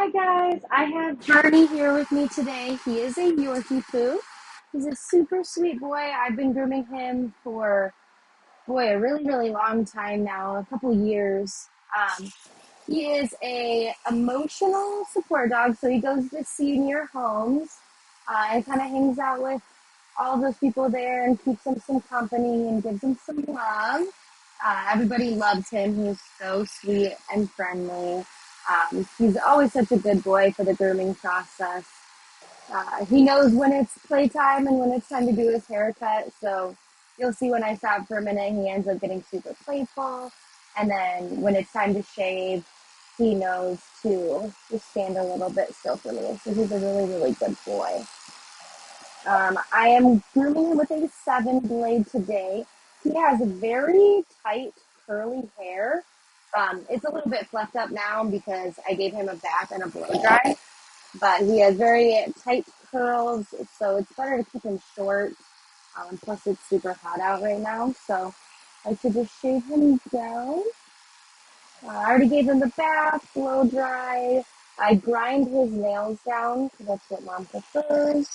Hi guys, I have Bernie here with me today. He is a Yorkiepoo. He's a super sweet boy. I've been grooming him for, a really, really long time now, a couple years. Um, he is a emotional support dog, so he goes to senior homes and kind of hangs out with all those people there and keeps them some company and gives them some love. Everybody loves him. He's so sweet and friendly. He's always such a good boy for the grooming process. He knows when it's playtime and when it's time to do his haircut. So you'll see when I stop for a minute, he ends up getting super playful. And then when it's time to shave, he knows to just stand a little bit still for me. So he's a really, really good boy. I am grooming him with a 7 blade today. He has very tight curly hair. It's a little bit fluffed up now because I gave him a bath and a blow dry, but he has very tight curls, so it's better to keep him short. Plus, it's super hot out right now, so I should just shave him down. I already gave him the bath, blow dry. I grind his nails down because that's what mom prefers.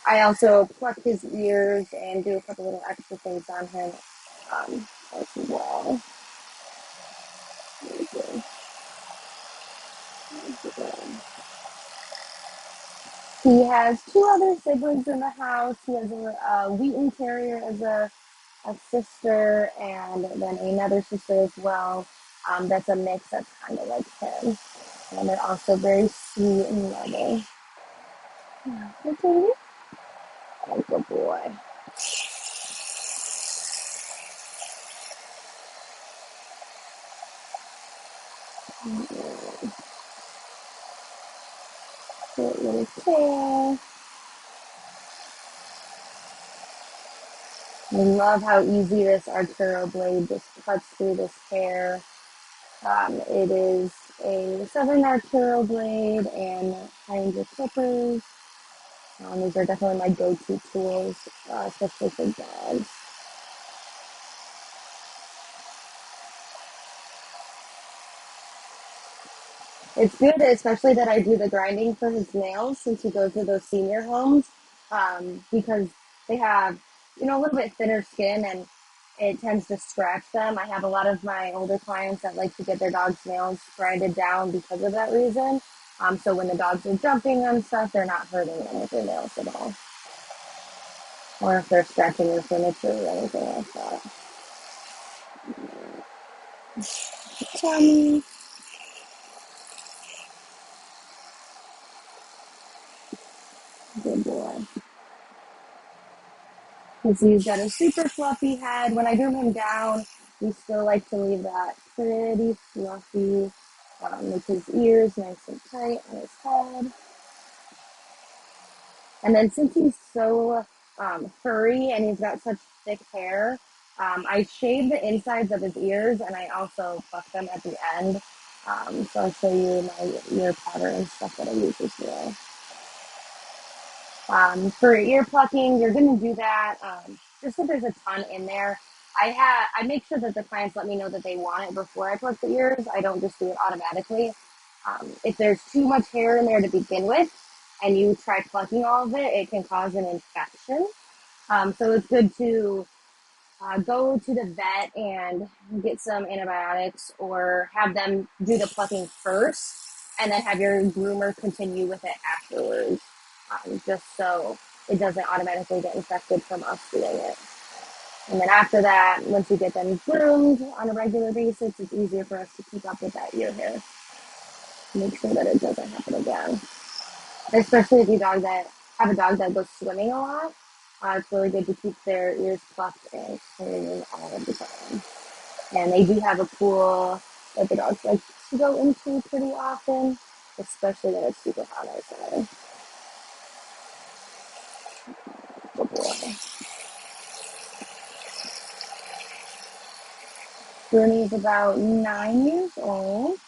I also pluck his ears and do a couple little extra things on him as well. He has two other siblings in the house. He has a Wheaten Terrier as a sister, and then another sister as well. That's a mix that's kind of like him. And they're also very sweet and loving. Okay. Oh, good boy. Cute little tail. I love how easy this Arturo blade just cuts through this hair. It is a Southern Arturo blade and kinds of clippers. These are definitely my go-to tools, especially for dogs. It's good, especially that I do the grinding for his nails since he goes to those senior homes, because they have, a little bit thinner skin and it tends to scratch them. I have a lot of my older clients that like to get their dog's nails grinded down because of that reason. So when the dogs are jumping on stuff, they're not hurting them with their nails at all. Or if they're scratching your furniture or anything like that. Tummy. Good boy. He's got a super fluffy head. When I groom him down, we still like to leave that pretty fluffy, with his ears nice and tight on his head. And then since he's so furry and he's got such thick hair, I shave the insides of his ears and I also pluck them at the end. So I'll show you my ear powder and stuff that I use as well. For ear plucking, you're going to do that just so there's a ton in there. I make sure that the clients let me know that they want it before I pluck the ears. I don't just do it automatically. If there's too much hair in there to begin with, and you try plucking all of it, it can cause an infection. So it's good to go to the vet and get some antibiotics, or have them do the plucking first, and then have your groomer continue with it afterwards, just so it doesn't automatically get infected from us doing it. And then after that, once you get them groomed on a regular basis, it's easier for us to keep up with that ear hair. Make sure that it doesn't happen again. Especially if you have a dog that goes swimming a lot, it's really good to keep their ears plucked and clean all of the time. And they do have a pool that the dogs like to go into pretty often, especially when it's super hot outside. Good boy. Bernie's about 9 years old.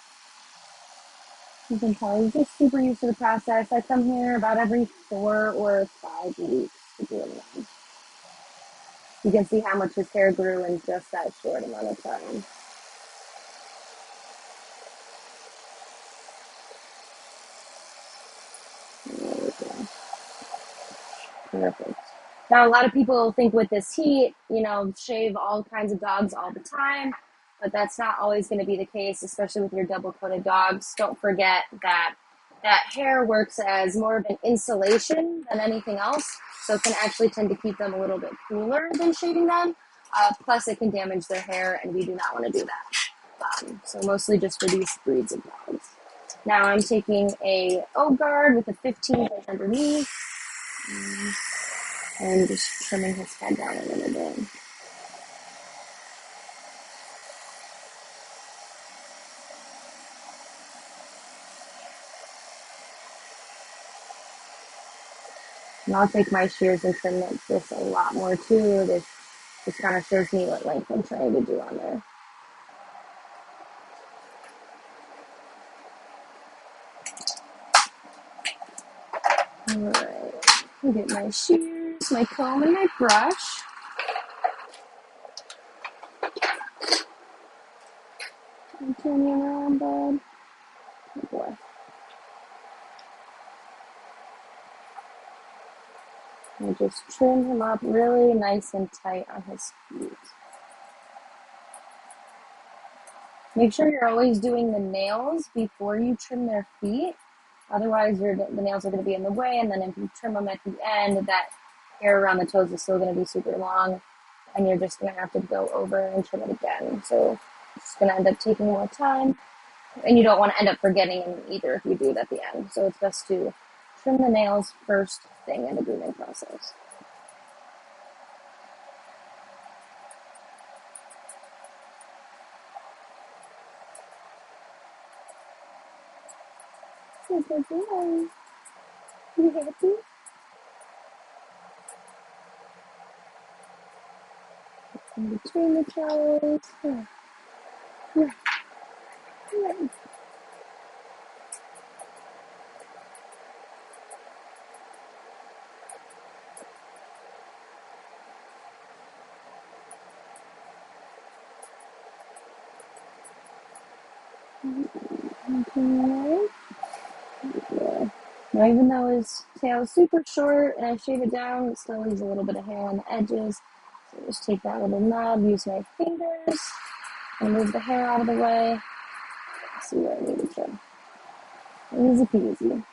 You can tell he's just super used to the process. I come here about every 4 or 5 weeks to do him. You can see how much his hair grew in just that short amount of time. Perfect. Now, a lot of people think with this heat, shave all kinds of dogs all the time, but that's not always going to be the case, especially with your double coated dogs. Don't forget that hair works as more of an insulation than anything else, so it can actually tend to keep them a little bit cooler than shaving them. Plus, it can damage their hair, and we do not want to do that. So mostly just for these breeds of dogs. Now I'm taking a O guard with a 15 underneath. And just trimming his head down a little bit. And I'll take my shears and trim this a lot more too. This kind of shows me what length I'm trying to do on there. Alright, I'll get my shears, my comb, and my brush. And turn you around, bud. Oh boy. And just trim him up really nice and tight on his feet. Make sure you're always doing the nails before you trim their feet. Otherwise, the nails are going to be in the way, and then if you trim them at the end, that hair around the toes is still going to be super long, and you're just going to have to go over and trim it again. So it's going to end up taking more time, and you don't want to end up forgetting them either if you do it at the end. So it's best to trim the nails first thing in the grooming process. Good boy. You happy? In between the toes. Yeah. Yeah. Okay. Yeah. Now, even though his tail is super short and I shave it down, it still leaves a little bit of hair on the edges. So just take that little knob, use my fingers, and move the hair out of the way. See where I need to trim. Easy peasy.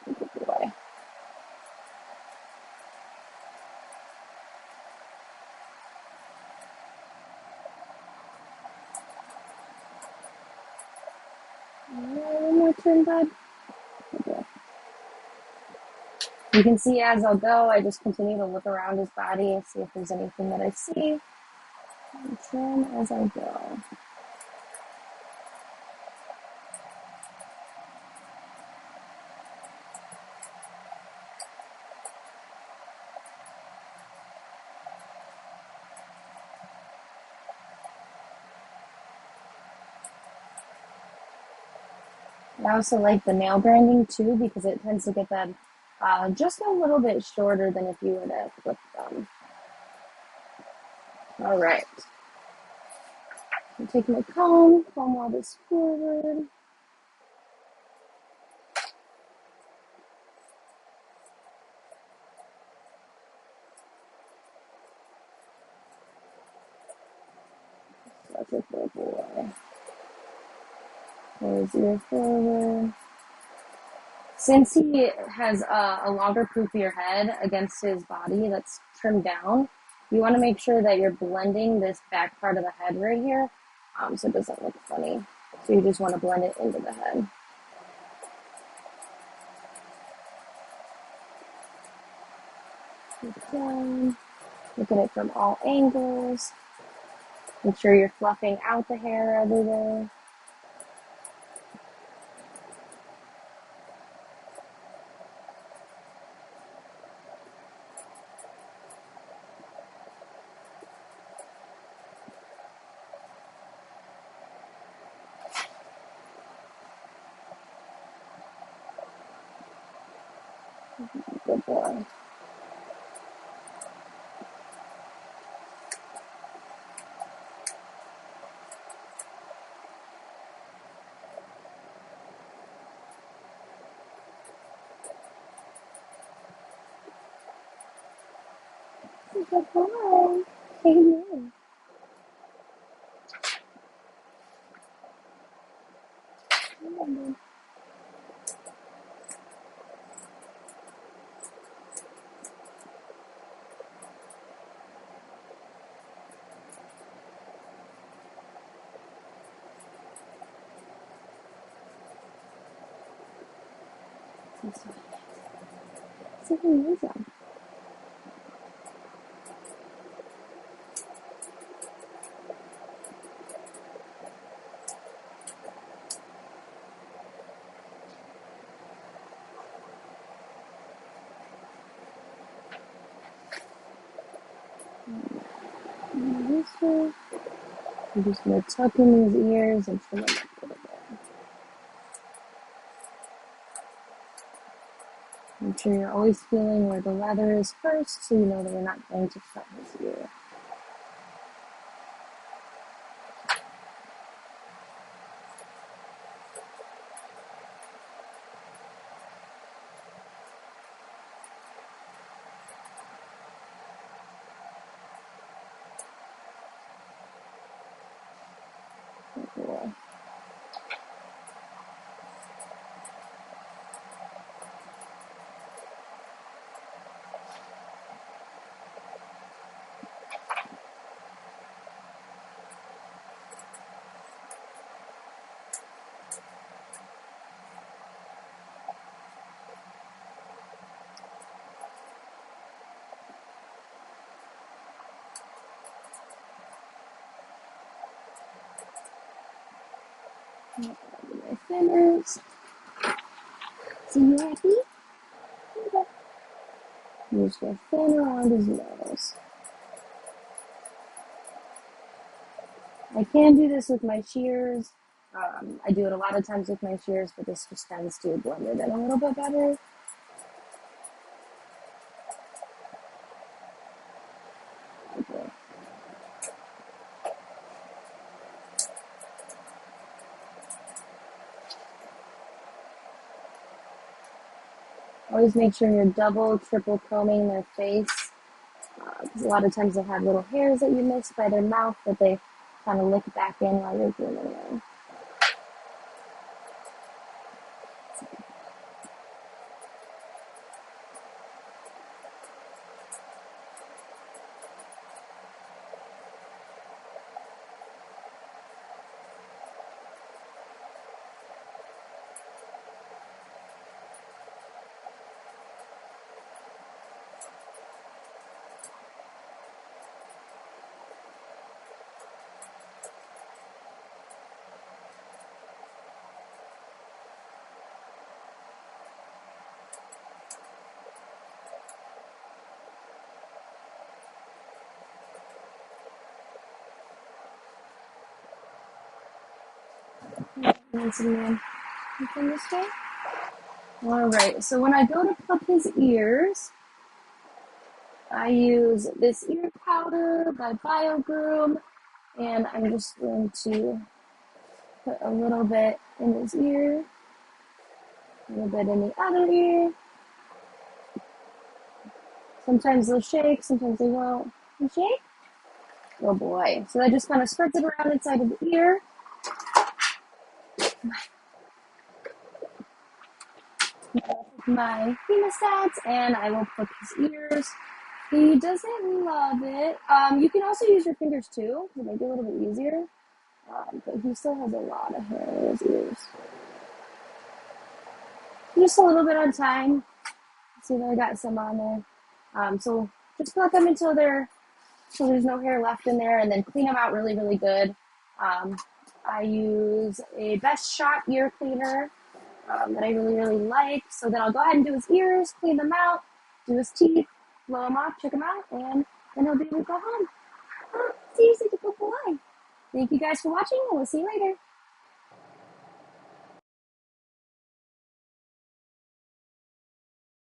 Good boy. One more trim, bud. Good boy. You can see as I'll go, I just continue to look around his body and see if there's anything that I see. And trim as I go. I also like the nail grinding too because it tends to get that just a little bit shorter than if you were to flip them. All right. Take my comb all this forward. Such a good boy. There's your forward. Since he has a longer poofier head against his body that's trimmed down, you want to make sure that you're blending this back part of the head right here so it doesn't look funny. So you just want to blend it into the head. Down. Look at it from all angles. Make sure you're fluffing out the hair everywhere. Good boy. Good boy. Amen. See who is on. This way. I'm just gonna tuck in his ears and trim them up a little bit. Make sure you're always feeling where the leather is first, so you know that we're not going to cut his ear. Good boy. My thinners. See you happy? Okay. Use the thinner around his nose. I can do this with my shears. I do it a lot of times with my shears, but this just tends to blend it in a little bit better. Okay. Always make sure you're double, triple combing their face. Because a lot of times they have little hairs that you miss by their mouth that they kind of lick back in while you're grooming them. Handsome man. From this way. Alright, so when I go to pluck his ears, I use this ear powder by BioGroom, and I'm just going to put a little bit in his ear, a little bit in the other ear. Sometimes they'll shake, sometimes they won't. You shake? Oh boy. So that just kind of spreads it around inside of the ear. My hemostats, and I will pluck his ears. He doesn't love it. You can also use your fingers too, to make it a little bit easier. But he still has a lot of hair in his ears. Just a little bit on time. See if I got some on there. So just pluck them until there's no hair left in there, and then clean them out really, really good. I use a Best Shot ear cleaner that I really, really like. So then I'll go ahead and do his ears, clean them out, do his teeth, blow them off, check them out, and then he'll be able to go home. See you, such a good boy. Thank you guys for watching, and we'll see you later.